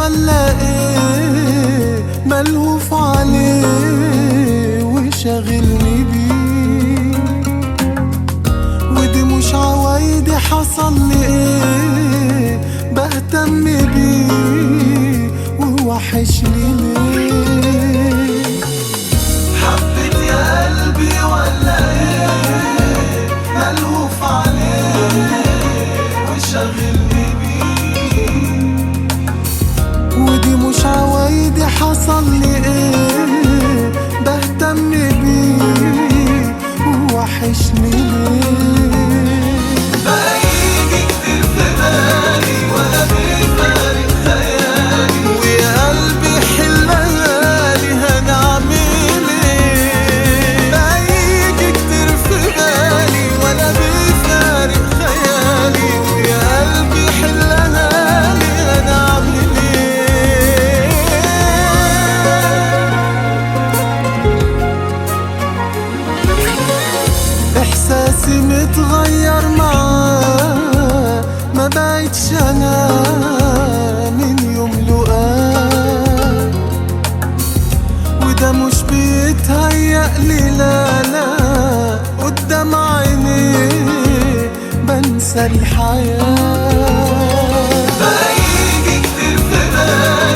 ولا ايه ملهوف عليه وشاغلني بيه، ودي مش عوايدي حصل لي ايه بهتم بيه ووحشني ليه. حبيت يا قلبي ولا ايه ملهوف عليه وشاغلني بيه، ودي مش عوايدي حصل لي ايه بهتم بيه ووحشني ليه. بقى يجي كتير في بالي ولا بيفارق خيالي، ويا قلبي حلالي هنعمل ايه. بقى يجي كتير في بالي ولا بيفارق خيالي، ويا قلبي حلالي هنعمل ايه. احساسي متغير معاه ما بقتش انا من يوم لقاه، وده مش بيتهيألي لا لا قدام عينيه بنسى الحياة. بقى يجي كتير في بالي